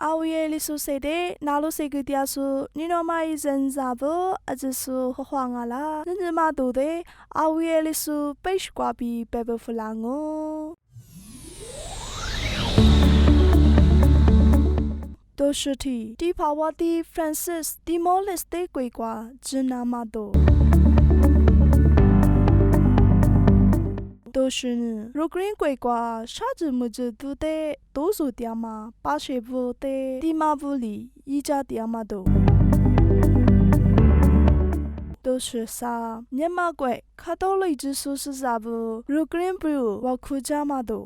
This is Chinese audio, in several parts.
阿维耶里苏塞的那路塞个dia苏，你那么一人咋不？阿只苏和黄啊啦，人家嘛都的阿维耶里苏背时瓜比白不弗朗哦。都是题，地帕瓦的 Francis Demolis 的鬼瓜，只那么多。都是呢，如果人鬼瓜，啥子么子都得，都是点嘛，把谁不得，地马不里，一家点嘛多。都是啥？年马鬼，看到了一只手是啥不？如果人不有，我哭家嘛多。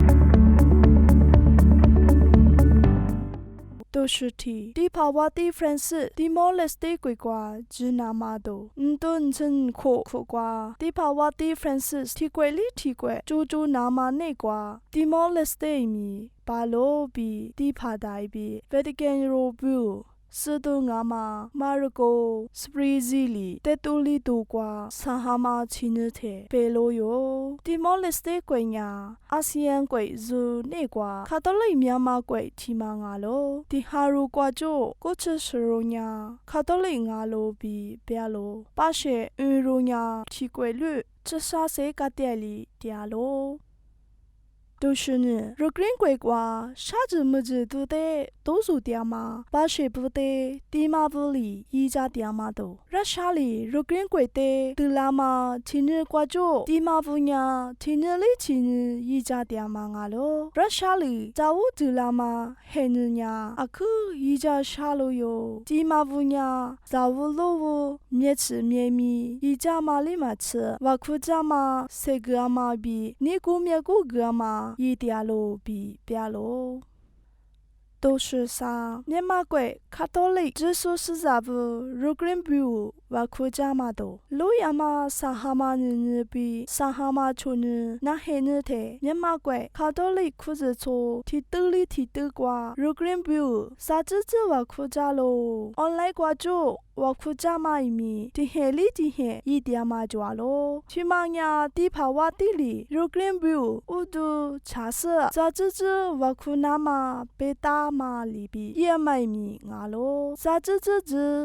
都是题，地帕瓦的 Francis Demolis 的鬼瓜，只那么多。都真苦瓜，地帕瓦的 Francis 提鬼里提鬼，就那么那瓜 Demolis 的米，巴罗比地帕大比 Vatican Robu。斯都阿玛马尔沟斯普里兹里带多里多瓜萨哈马奇尼特贝罗哟蒂莫里斯的鬼呀阿西安鬼就那瓜卡多里米亚马鬼提玛阿罗蒂哈鲁瓜就过去是罗呀卡多里阿罗比贝罗巴些罗呀提鬼率这啥些个店里点罗。都是呢，如果人鬼瓜，啥子么子都得，都是点嘛，把谁不得，地马不里，一家点嘛都。那啥里，如果人鬼得，得啦嘛，听日瓜就，地马不呀，听日里听日一家点嘛啊咯。那啥里，早午得啦嘛，黑日呀，阿克一家啥咯哟，地马不呀，早午落午，面吃面米，一家嘛里嘛吃，瓦库家嘛，谁个嘛比，你姑面姑个嘛。一点路比别路，都是啥？年马鬼卡多里，只说是啥不？如果人不瓦库家嘛多，路亚嘛沙哈嘛日比沙哈嘛出日，那黑日的年马鬼卡多里裤子错，提兜里提兜瓜，如果人不啥子瓦库家咯，online来瓜就。我哭家嘛一米，地黑里地黑一点嘛抓咯。去嘛呀，地帕瓦地里，如果人不我都查实，啥子我哭那嘛被打嘛里比也嘛一米啊咯。啥子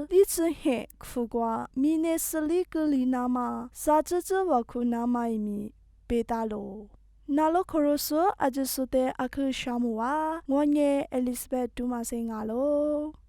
里次黑哭瓜，米内斯里格里那嘛，啥子我哭那嘛一米被打咯。那罗克罗斯阿只说的阿克沙姆哇，我耶 Elizabeth 杜马塞亚咯。